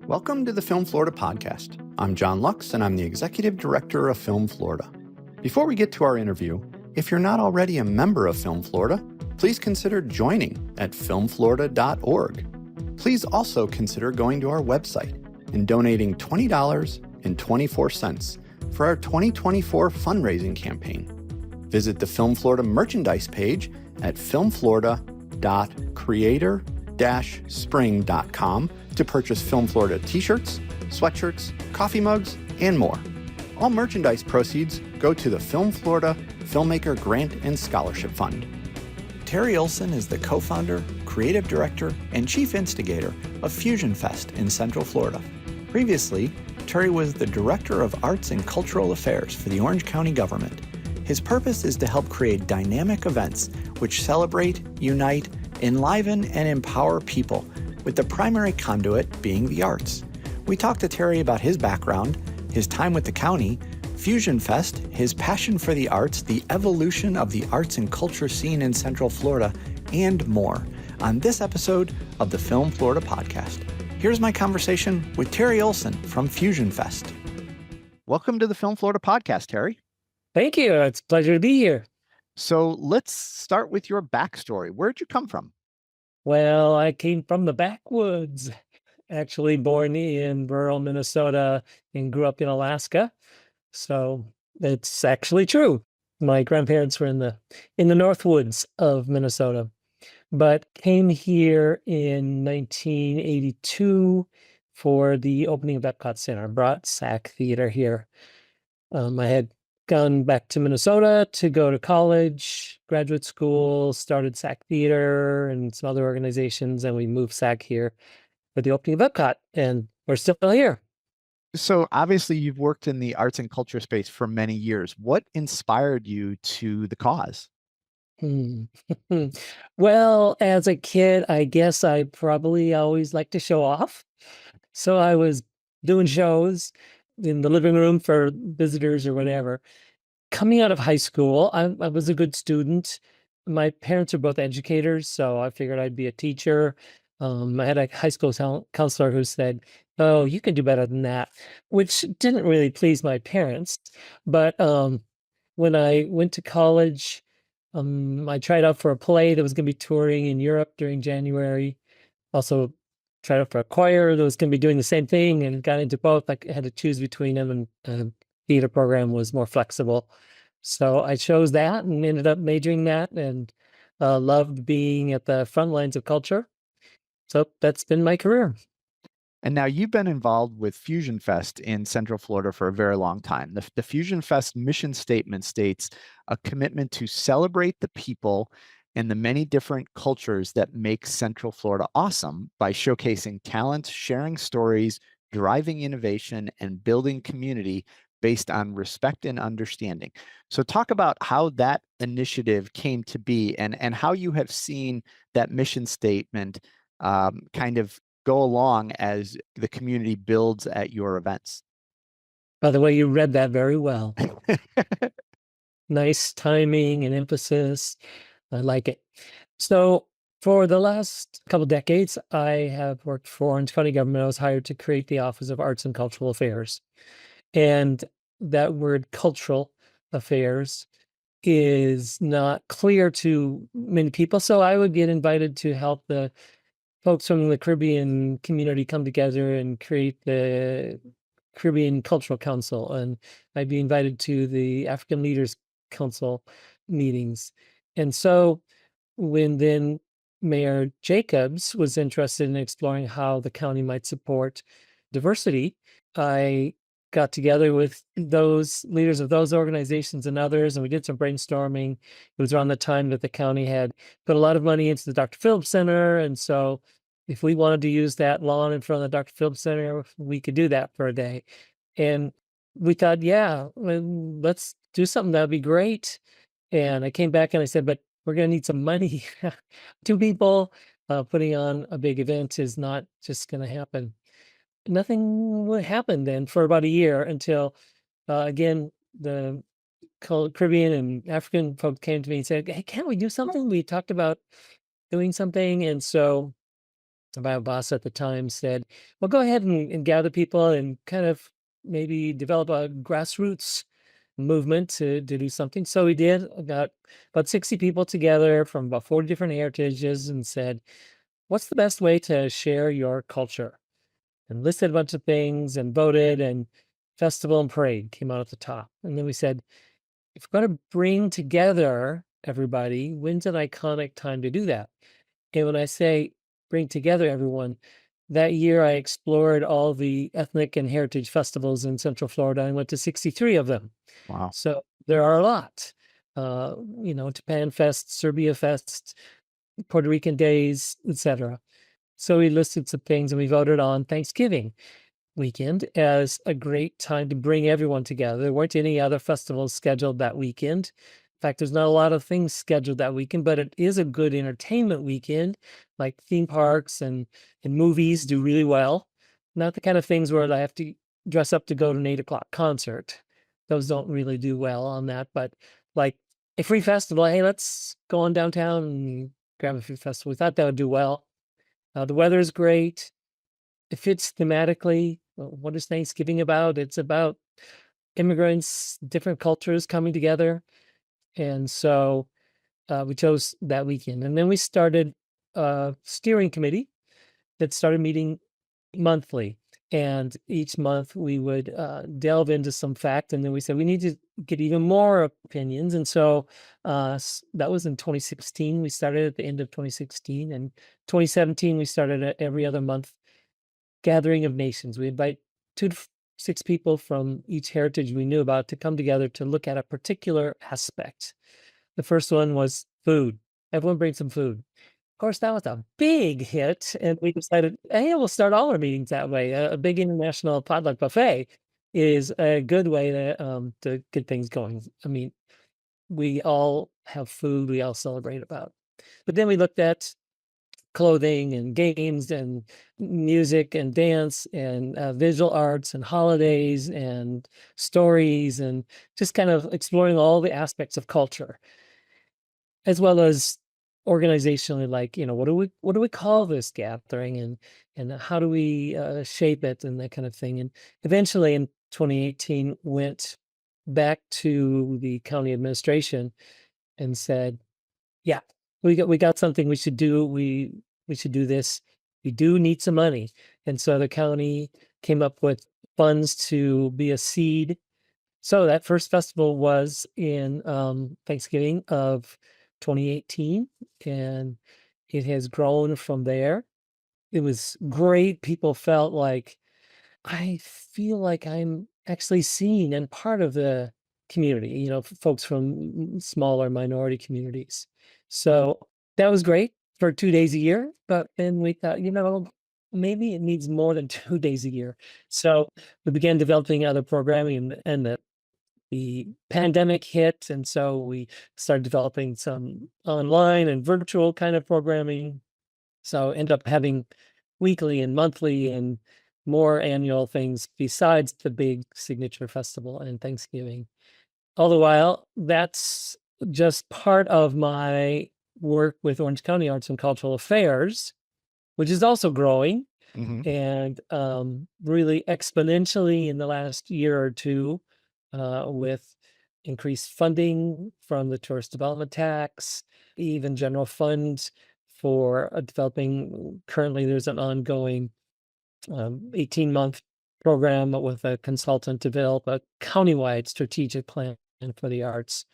Welcome to the Film Florida podcast. I'm John Lux, and I'm the Executive Director of Film Florida. Before we get to our interview, if you're not already a member of Film Florida, please consider joining at filmflorida.org. Please also consider going to our website and donating $20.24 for our 2024 fundraising campaign. Visit the Film Florida merchandise page at filmflorida.creator-spring.com to purchase Film Florida t-shirts, sweatshirts, coffee mugs, and more. All merchandise proceeds go to the Film Florida Filmmaker Grant and Scholarship Fund. Terry Olson is the co-founder, creative director, and chief instigator of FusionFest in Central Florida. Previously, Terry was the Director of Arts and Cultural Affairs for the Orange County government. His purpose is to help create dynamic events which celebrate, unite, enliven, and empower people, with the primary conduit being the arts. We talked to Terry about his background, his time with the county, FusionFest, his passion for the arts, the evolution of the arts and culture scene in Central Florida, and more on this episode of the Film Florida podcast. Here's my conversation with Terry Olson from FusionFest. Welcome to the Film Florida podcast, Terry. Thank you. It's a pleasure to be here. So let's start with your backstory. Where'd you come from? Well, I came from the backwoods, actually born in rural Minnesota and grew up in Alaska. So it's actually true. My grandparents were in the north woods of Minnesota, but came here in 1982 for the opening of Epcot Center. Brought SAC Theater here. I had gone back to Minnesota to go to college, graduate school, started SAC Theater and some other organizations, and we moved SAC here for the opening of Epcot, and we're still here. So obviously you've worked in the arts and culture space for many years. What inspired you to the cause? Well, as a kid, I guess I probably always liked to show off. So I was doing shows in the living room for visitors or whatever. Coming out of high school, I was a good student. My parents are both educators, so I figured I'd be a teacher. I had a high school counselor who said, "Oh, you can do better than that," which didn't really please my parents. But when I went to college, I tried out for a play that was going to be touring in Europe during January. Also tried out for a choir that was going to be doing the same thing, and got into both. I had to choose between them, and theater program was more flexible. So I chose that and ended up majoring that, and loved being at the front lines of culture. So that's been my career. And now you've been involved with FusionFest in Central Florida for a very long time. The FusionFest mission statement states a commitment to celebrate the people and the many different cultures that make Central Florida awesome by showcasing talent, sharing stories, driving innovation, and building community based on respect and understanding. So talk about how that initiative came to be, and how you have seen that mission statement kind of go along as the community builds at your events. By the way, you read that very well. Nice timing and emphasis. I like it. So for the last couple of decades, I have worked for Orange County government. I was hired to create the Office of Arts and Cultural Affairs. And that word cultural affairs is not clear to many people. So I would get invited to help the folks from the Caribbean community come together and create the Caribbean Cultural Council. And I'd be invited to the African Leaders Council meetings. And so when then Mayor Jacobs was interested in exploring how the county might support diversity, I got together with those leaders of those organizations and others, and we did some brainstorming. It was around the time that the county had put a lot of money into the Dr. Phillips Center. And so if we wanted to use that lawn in front of the Dr. Phillips Center, we could do that for a day. And we thought, yeah, let's do something. That'd be great. And I came back and I said, but we're going to need some money. 2 people putting on a big event is not just going to happen. Nothing would happen then for about a year until, again, the Caribbean and African folks came to me and said, "Hey, can't we do something? We talked about doing something." And so my boss at the time said, well, go ahead and gather people and kind of maybe develop a grassroots movement to do something. So we did. I got about 60 people together from about 40 different heritages and said, what's the best way to share your culture? And listed a bunch of things and voted, and festival and parade came out at the top. And then we said, if we're going to bring together everybody, when's an iconic time to do that? And when I say bring together everyone, that year I explored all the ethnic and heritage festivals in Central Florida. I went to 63 of them. Wow. So there are a lot. Japan Fest, Serbia Fest, Puerto Rican Days, etc. So we listed some things and we voted on Thanksgiving weekend as a great time to bring everyone together. There weren't any other festivals scheduled that weekend. In fact, there's not a lot of things scheduled that weekend, but it is a good entertainment weekend. Like theme parks and movies do really well. Not the kind of things where I have to dress up to go to an 8 o'clock concert. Those don't really do well on that. But like a free festival, hey, let's go on downtown and grab a free festival. We thought that would do well. The weather is great. It fits thematically. What is Thanksgiving about? It's about immigrants, different cultures coming together. And so we chose that weekend. And then we started a steering committee that started meeting monthly. And each month we would delve into some fact. And then we said, we need to get even more opinions. And so that was in 2016. We started at the end of 2016. And 2017, we started every other month gathering of nations. We invite 2 to 6 people from each heritage we knew about to come together to look at a particular aspect. The first one was food. Everyone bring some food. Of course, that was a big hit, and we decided, hey, we'll start all our meetings that way. A big international potluck buffet is a good way to get things going. I mean, we all have food we all celebrate about. But then we looked at clothing and games and music and dance and visual arts and holidays and stories, and just kind of exploring all the aspects of culture, as well as organizationally, like, what do we call this gathering, and how do we shape it, and that kind of thing. And eventually in 2018 went back to the county administration and said, yeah, we got something we should do. We should do this. We do need some money. And so the county came up with funds to be a seed. So that first festival was in Thanksgiving of 2018, and it has grown from there. It was great. People felt like, I feel like I'm actually seen and part of the community, folks from smaller minority communities. So that was great for 2 days a year. But then we thought, maybe it needs more than 2 days a year. So we began developing other programming, and the pandemic hit. And so we started developing some online and virtual kind of programming. So end up having weekly and monthly and more annual things besides the big signature festival and Thanksgiving. All the while, that's just part of my work with Orange County Arts and Cultural Affairs, which is also growing Hmm. and really exponentially in the last year or two, with increased funding from the tourist development tax, even general funds for developing. Currently, there's an ongoing 18-month program with a consultant to develop a countywide strategic plan for the arts.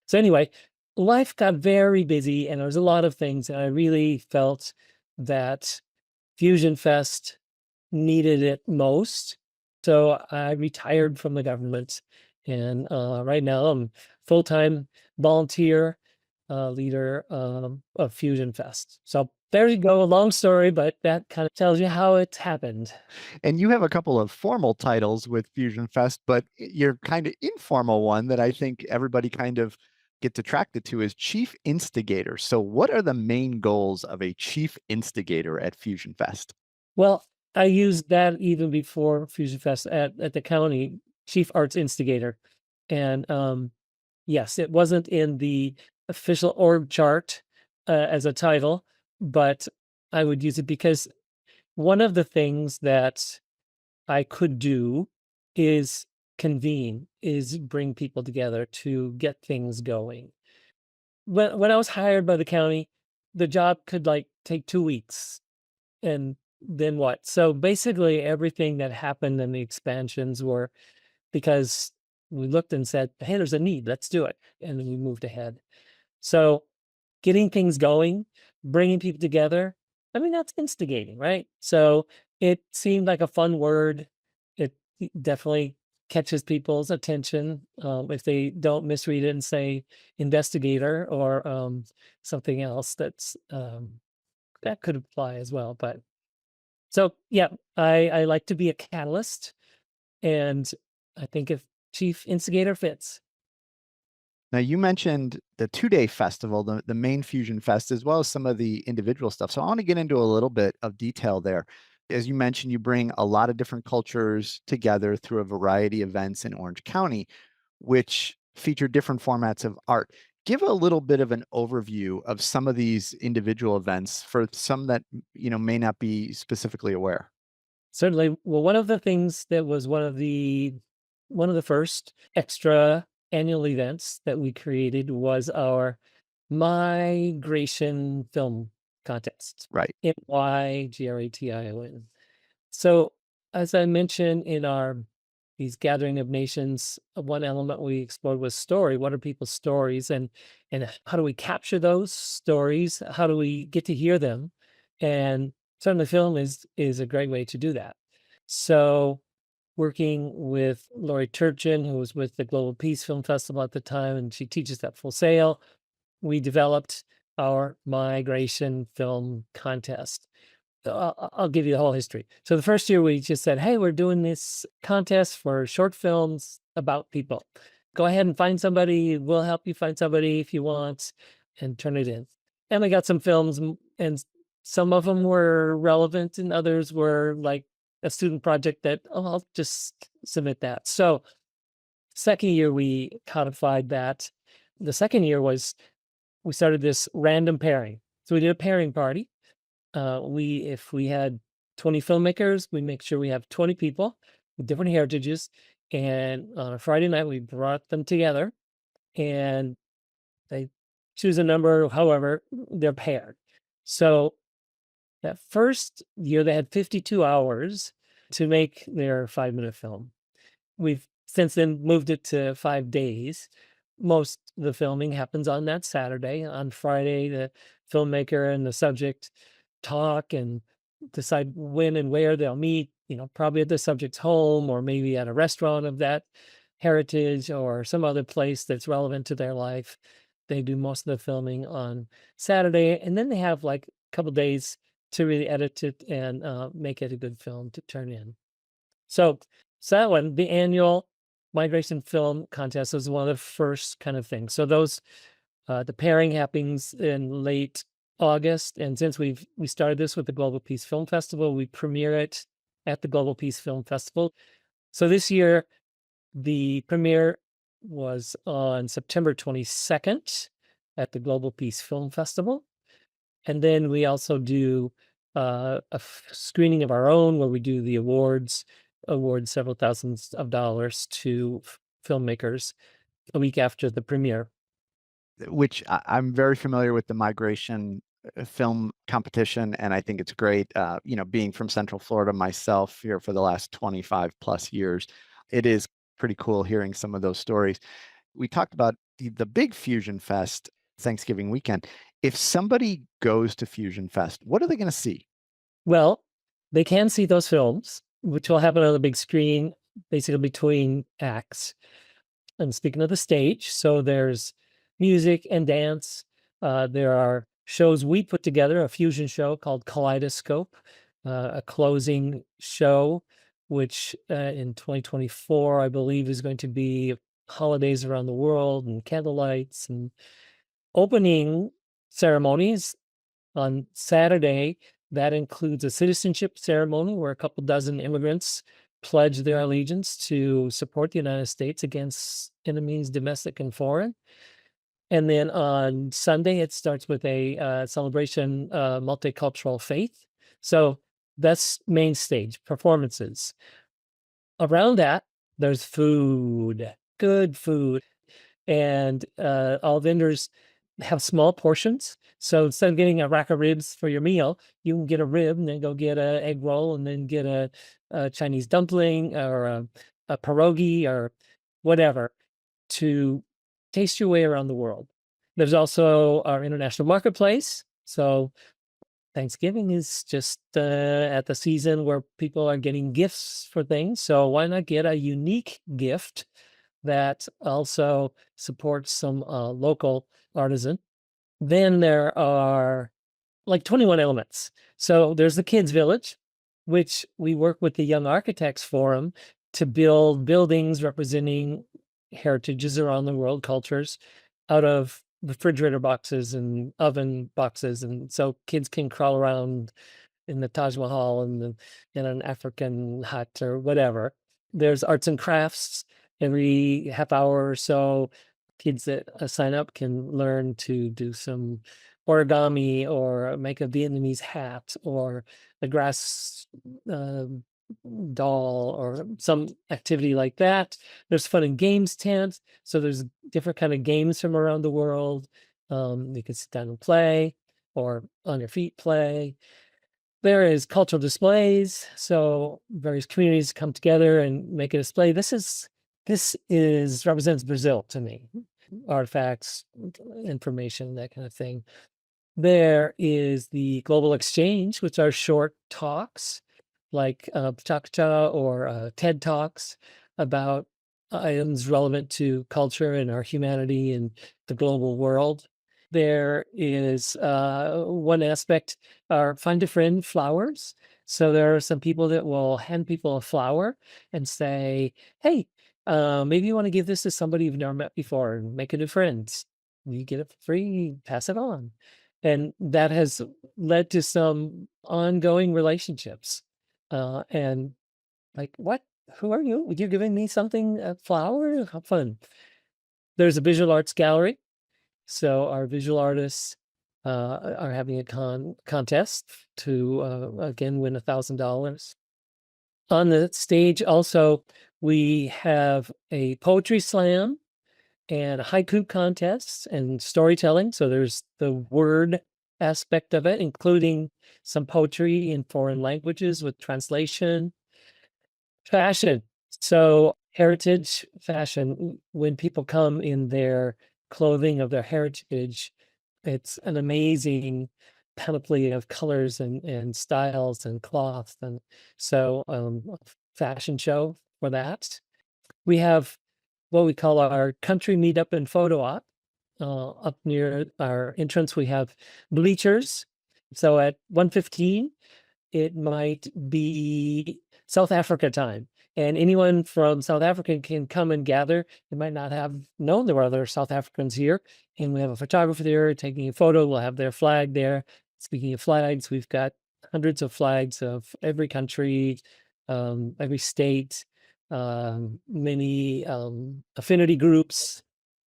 So anyway, life got very busy, and there was a lot of things, and I really felt that FusionFest needed it most. So I retired from the government, and right now I'm full-time volunteer leader of FusionFest. So there you go, a long story, but that kind of tells you how it happened. And you have a couple of formal titles with Fusion Fest, but your kind of informal one that I think everybody kind of gets attracted to is Chief Instigator. So what are the main goals of a Chief Instigator at Fusion Fest? Well, I used that even before FusionFest at the county, Chief Arts Instigator. And yes, it wasn't in the official org chart as a title, but I would use it because one of the things that I could do is is bring people together to get things going. When I was hired by the county, the job could like take 2 weeks, and then what? So basically everything that happened in the expansions were because we looked and said, "Hey, there's a need, let's do it." And then we moved ahead. So getting things going, bringing people together, I mean, that's instigating, right? So it seemed like a fun word. It definitely catches people's attention if they don't misread it and say investigator or something else that could apply as well. But so yeah, I like to be a catalyst, and I think if chief instigator fits. Now, you mentioned the 2-day festival, the main Fusion Fest, as well as some of the individual stuff. So I want to get into a little bit of detail there. As you mentioned, you bring a lot of different cultures together through a variety of events in Orange County, which feature different formats of art. Give a little bit of an overview of some of these individual events for some that may not be specifically aware. Certainly. Well, one of the things that was one of the first extra annual events that we created was our migration film contest. Right. MYGRATION. So, as I mentioned in our these gathering of nations, one element we explored was story. What are people's stories, and how do we capture those stories? How do we get to hear them? And certainly, film is a great way to do that. So, working with Lori Turchin, who was with the Global Peace Film Festival at the time, and she teaches at Full Sail, we developed our migration film contest. I'll give you the whole history. So the first year we just said, "Hey, we're doing this contest for short films about people. Go ahead and find somebody. We'll help you find somebody if you want, and turn it in." And we got some films, and some of them were relevant, and others were like a student project that, "Oh, I'll just submit that." So second year we codified that. The second year was we started this random pairing. So we did a pairing party. If we had 20 filmmakers, we make sure we have 20 people with different heritages. And on a Friday night, we brought them together and they choose a number, however, they're paired. So that first year, they had 52 hours to make their 5-minute film. We've since then moved it to 5 days. Most of the filming happens on that Saturday. On Friday, the filmmaker and the subject talk and decide when and where they'll meet, probably at the subject's home or maybe at a restaurant of that heritage or some other place that's relevant to their life. They do most of the filming on Saturday, and then they have like a couple days to really edit it and make it a good film to turn in. So, so that one, the annual migration film contest was one of the first kind of things. So the pairing happens in late August, and since we started this with the Global Peace Film Festival, we premiere it at the Global Peace Film Festival. So this year, the premiere was on September 22nd at the Global Peace Film Festival. And then we also do screening of our own where we do the award several thousands of dollars to filmmakers a week after the premiere. Which I'm very familiar with the migration film competition, and I think it's great. Being from Central Florida myself here for the last 25 plus years, it is pretty cool hearing some of those stories. We talked about the big Fusion Fest Thanksgiving weekend. If somebody goes to Fusion Fest, what are they going to see? Well, they can see those films, which will happen on the big screen, basically between acts. And speaking of the stage, so there's music and dance. There are shows we put together, a fusion show called Kaleidoscope, a closing show, which in 2024, I believe, is going to be holidays around the world and candlelights and opening ceremonies on Saturday. That includes a citizenship ceremony where a couple dozen immigrants pledge their allegiance to support the United States against enemies, domestic and foreign. And then on Sunday, it starts with a celebration, multicultural faith. So That's main stage, performances. Around that, there's food, good food. And all vendors have small portions. So instead of getting a rack of ribs for your meal, you can get a rib and then go get an egg roll and then get a Chinese dumpling or a pierogi or whatever to taste your way around the world. There's also our international marketplace. So Thanksgiving is just at the season where people are getting gifts for things. So why not get a unique gift that also supports some local artisan? Then there are like 21 elements. So there's the Kids Village, which we work with the Young Architects Forum to build buildings representing heritages around the world, cultures, out of refrigerator boxes and oven boxes. And so kids can crawl around in the Taj Mahal and in an African hut or whatever. There's arts and crafts every half hour or so. Kids that sign up can learn to do some origami or make a Vietnamese hat or a grass uh, doll or some activity like that. There's fun and games tent. So there's different kind of games from around the world. You can sit down and play or on your feet play. There is cultural displays. So various communities come together and make a display. This is represents Brazil to me. Artifacts, information, that kind of thing. There is the Global Exchange, which are short talks like Cha or TED Talks about items relevant to culture and our humanity and the global world. There is one aspect, are find a friend flowers. So there are some people that will hand people a flower and say, hey, maybe you want to give this to somebody you've never met before and make a new friend. You get it for free, pass it on. And that has led to some ongoing relationships. And like, what? Who are you? You're giving me something, a flower? How fun. There's a visual arts gallery. So our visual artists are having a contest to, again, win $1,000. On the stage also, we have a poetry slam and a haiku contest and storytelling. So there's the word aspect of it, including some poetry in foreign languages with translation. Fashion. So heritage fashion, when people come in their clothing of their heritage, it's an amazing panoply of colors and styles and cloth. And so a fashion show for that. We have what we call our country meetup and photo op. Up near our entrance, we have bleachers. So at 1:15, it might be South Africa time. And anyone from South Africa can come and gather. They might not have known there were other South Africans here. And we have a photographer there taking a photo. We'll have their flag there. Speaking of flags, we've got hundreds of flags of every country, every state, many affinity groups.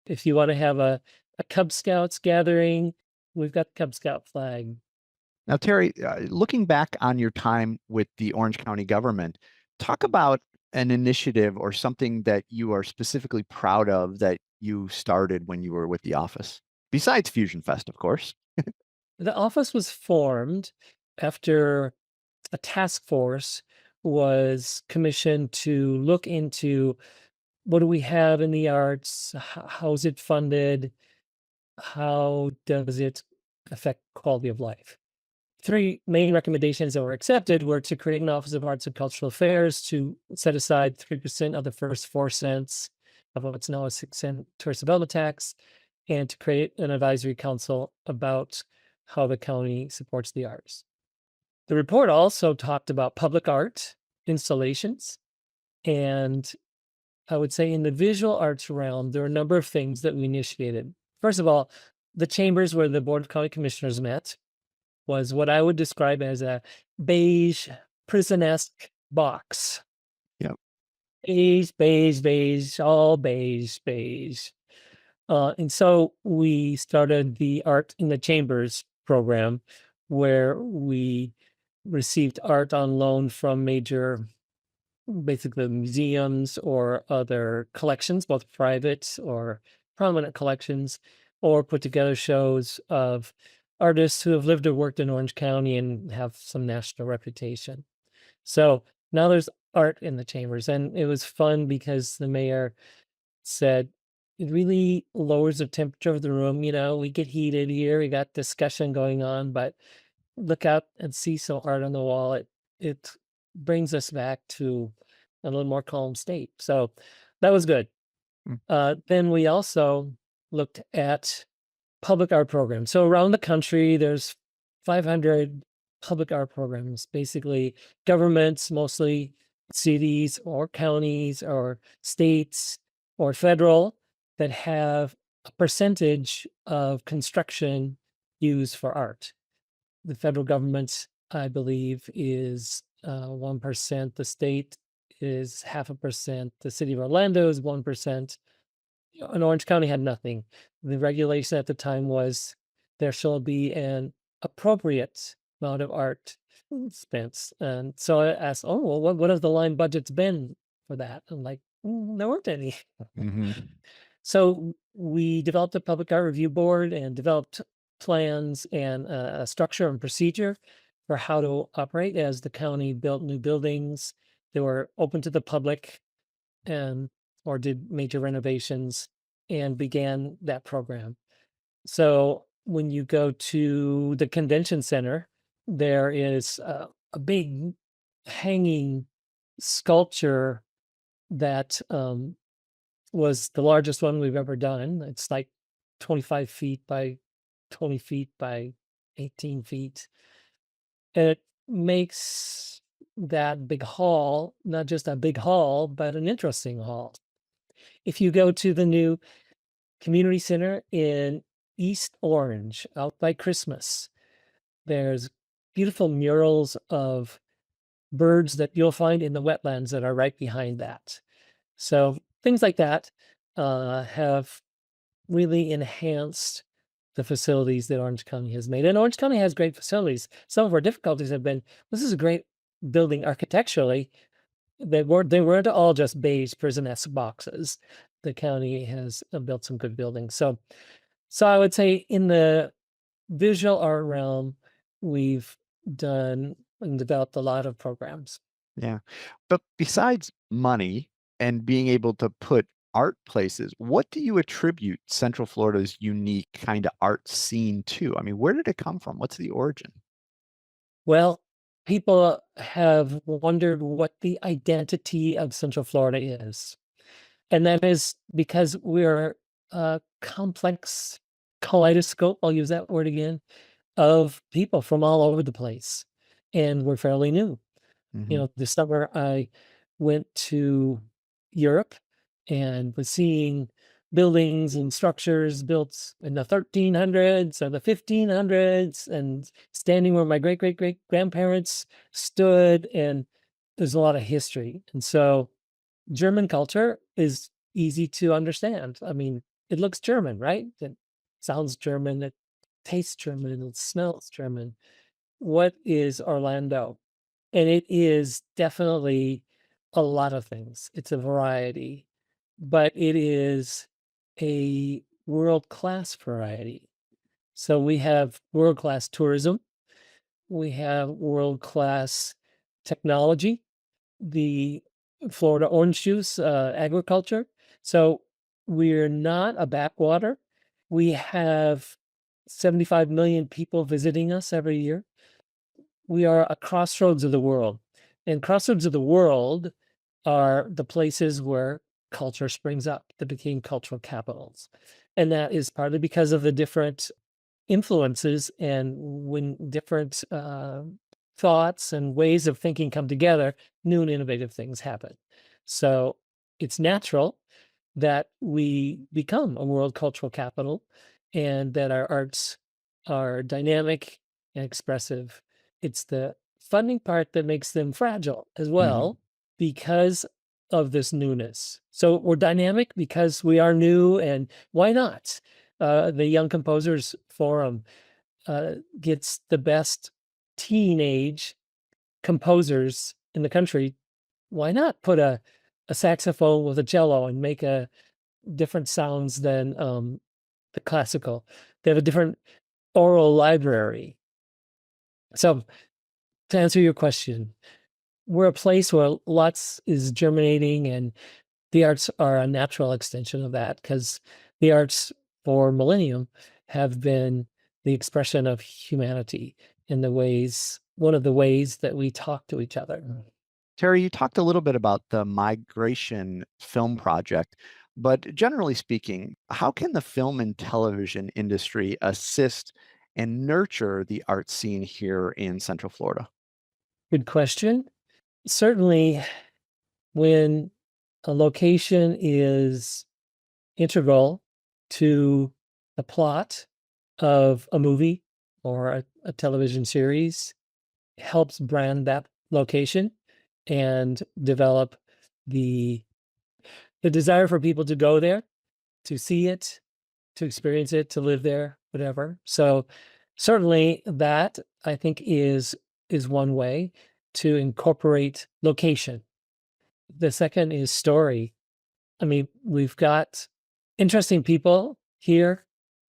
If you want to have a Cub Scouts gathering, we've got the Cub Scout flag. Now, Terry, looking back on your time with the Orange County government, talk about an initiative or something that you are specifically proud of that you started when you were with the office, besides FusionFest, of course. The office was formed after a task force was commissioned to look into what do we have in the arts, how is it funded, how does it affect quality of life. Three main recommendations that were accepted were to create an Office of Arts and Cultural Affairs, to set aside 3% of the first 4 cents of what's now a 6-cent tourist development tax, and to create an advisory council about how the county supports the arts. The report also talked about public art installations, and I would say in the visual arts realm, there are a number of things that we initiated. First of all, the chambers where the Board of County Commissioners met was what I would describe as a beige, prison-esque box. Yep. Beige, beige, beige, all beige, beige. And so we started the Art in the Chambers program, where we received art on loan from major, basically museums or other collections, both private or prominent collections, or put together shows of artists who have lived or worked in Orange County and have some national reputation. So now there's art in the chambers, and it was fun because the mayor said it really lowers the temperature of the room. We get heated here, we got discussion going on, but look out and see some art on the wall. It brings us back to a little more calm state. So that was good. Mm. Then we also looked at public art programs. So around the country, there's 500 public art programs, basically governments, mostly cities or counties or states or federal, that have a percentage of construction used for art. The federal government, I believe, is 1%. The state is 0.5%. The city of Orlando is 1%. And Orange County had nothing. The regulation at the time was there shall be an appropriate amount of art spent. And so I asked, oh, well, what have the line budgets been for that? I'm like, there weren't any. Mm-hmm. So we developed a public art review board and developed plans and a structure and procedure for how to operate as the county built new buildings that were open to the public and or did major renovations and began that program. So when you go to the convention center, there is a big hanging sculpture that was the largest one we've ever done. It's like 25 feet by 20 feet by 18 feet. And it makes that big hall not just a big hall, but an interesting hall. If you go to the new community center in East Orange, out by Christmas, there's beautiful murals of birds that you'll find in the wetlands that are right behind that. So things like that have really enhanced the facilities that Orange County has made. And Orange County has great facilities. Some of our difficulties have been, this is a great building architecturally. They weren't all just beige prison-esque boxes. The county has built some good buildings. So I would say in the visual art realm, we've done and developed a lot of programs. Yeah. But besides money and being able to put art places, what do you attribute Central Florida's unique kind of art scene to? I mean, where did it come from? What's the origin? Well, people have wondered what the identity of Central Florida is. And that is because we're a complex kaleidoscope, I'll use that word again, of people from all over the place. And we're fairly new. Mm-hmm. This summer I went to Europe and was seeing buildings and structures built in the 1300s or the 1500s and standing where my great grandparents stood. And there's a lot of history. And so German culture is easy to understand. I mean, it looks German, right? It sounds German, it tastes German, and it smells German. What is Orlando? And it is definitely a lot of things. It's a variety, but it is a world-class variety. So we have world-class tourism, we have world-class technology, the Florida orange juice, agriculture. So we're not a backwater. We have 75 million people visiting us every year. We are a crossroads of the world. And crossroads of the world are the places where culture springs up, that became cultural capitals. And that is partly because of the different influences and when different thoughts and ways of thinking come together, new and innovative things happen. So it's natural that we become a world cultural capital and that our arts are dynamic and expressive. It's the funding part that makes them fragile as well because of this newness. So we're dynamic because we are new, and why not? The Young Composers Forum gets the best teenage composers in the country, why not put a saxophone with a cello and make a different sounds than the classical? They have a different oral library. So to answer your question, we're a place where lots is germinating, and the arts are a natural extension of that, because the arts for millennium have been the expression of humanity in one of the ways that we talk to each other. Terry, you talked a little bit about the Migration Film Project, but generally speaking, how can the film and television industry assist and nurture the art scene here in Central Florida? Good question. Certainly, when a location is integral to the plot of a movie or a television series, helps brand that location and develop the desire for people to go there, to see it, to experience it, to live there, whatever. So certainly that, I think, is one way to incorporate location. The second is story. I mean, we've got interesting people here.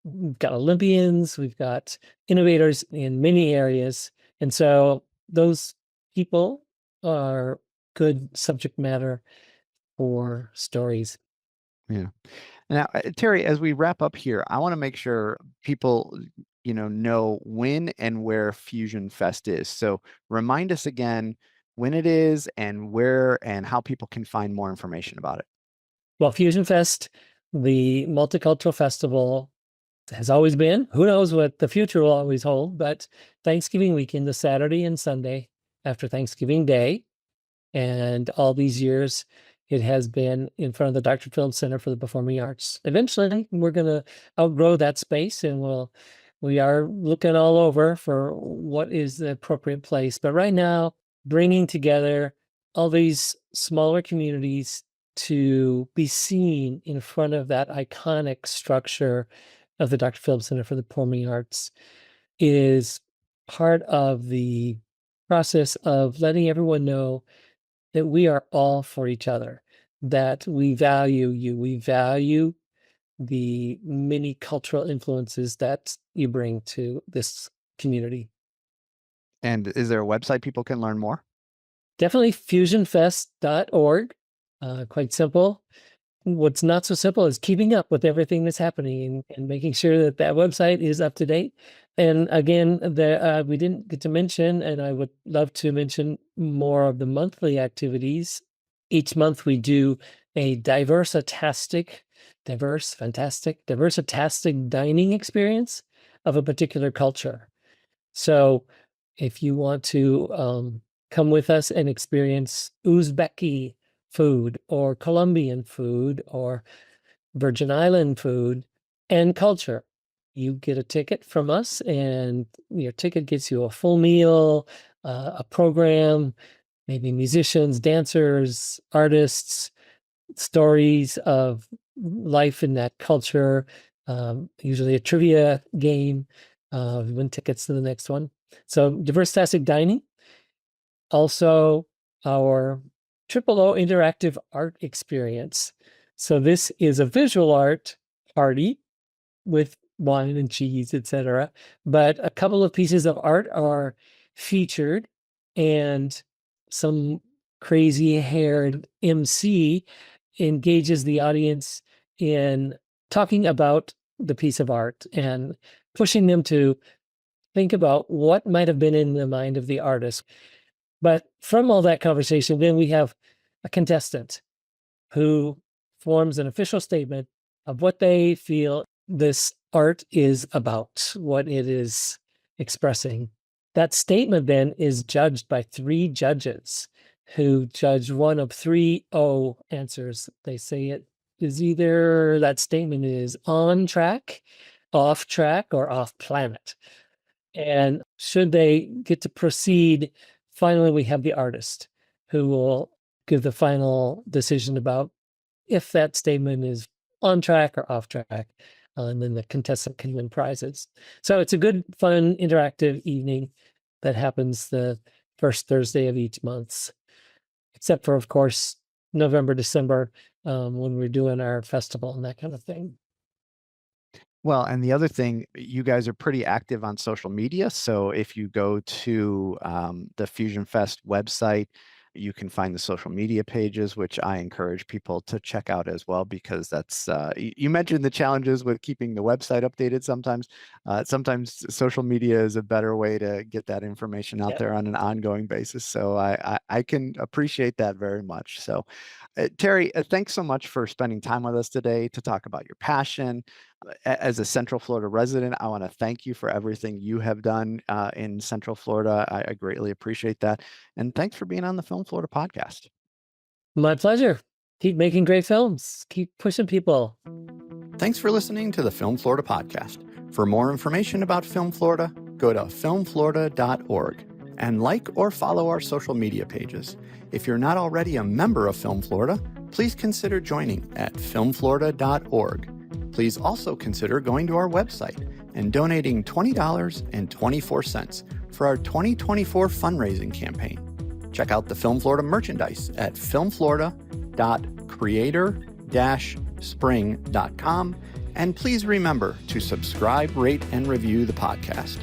We've got Olympians, we've got innovators in many areas. And so those people are good subject matter for stories. Yeah. Now, Terry, as we wrap up here, I want to make sure people, know when and where Fusion Fest is. So remind us again when it is and where and how people can find more information about it. Well, FusionFest, the multicultural festival, has always been. Who knows what the future will always hold, but Thanksgiving weekend, the Saturday and Sunday after Thanksgiving Day, and all these years, it has been in front of the Dr. Film Center for the Performing Arts. Eventually, we're going to outgrow that space, and we are looking all over for what is the appropriate place. But right now, bringing together all these smaller communities to be seen in front of that iconic structure of the Dr. Film Center for the Performing Arts is part of the process of letting everyone know that we are all for each other, that we value you, we value the many cultural influences that you bring to this community. And is there a website people can learn more? Definitely fusionfest.org. Quite simple. What's not so simple is keeping up with everything that's happening and making sure that that website is up to date. And again, we didn't get to mention, and I would love to mention more of the monthly activities. Each month we do a fantastic dining experience of a particular culture. So if you want to come with us and experience Uzbeki food or Colombian food or Virgin Island food and culture, you get a ticket from us, and your ticket gets you a full meal, a program, maybe musicians, dancers, artists, stories of life in that culture, usually a trivia game, win tickets to the next one. So Fantastic dining. Also, our O interactive art experience. So this is a visual art party with wine and cheese, etc. But a couple of pieces of art are featured, and some crazy-haired MC engages the audience in talking about the piece of art and pushing them to think about what might have been in the mind of the artist. But from all that conversation, then we have a contestant who forms an official statement of what they feel this art is about, what it is expressing. That statement then is judged by 3 judges who judge one of 3 O answers. They say it is either that statement is on track, off track, or off planet. And should they get to proceed, finally we have the artist who will give the final decision about if that statement is on track or off track, and then the contestant can win prizes. So it's a good, fun, interactive evening that happens the first Thursday of each month, except for, of course, November, December, when we're doing our festival and that kind of thing. Well, and the other thing, you guys are pretty active on social media. So if you go to the FusionFest website, you can find the social media pages, which I encourage people to check out as well, because that's, you mentioned the challenges with keeping the website updated sometimes. Sometimes social media is a better way to get that information out Yeah. there on an ongoing basis. So I can appreciate that very much. So Terry, thanks so much for spending time with us today to talk about your passion. As a Central Florida resident, I want to thank you for everything you have done in Central Florida. I greatly appreciate that. And thanks for being on the Film Florida podcast. My pleasure. Keep making great films. Keep pushing people. Thanks for listening to the Film Florida podcast. For more information about Film Florida, go to filmflorida.org and like or follow our social media pages. If you're not already a member of Film Florida, please consider joining at filmflorida.org. Please also consider going to our website and donating $20.24 for our 2024 fundraising campaign. Check out the Film Florida merchandise at filmflorida.creator-spring.com. And please remember to subscribe, rate, and review the podcast.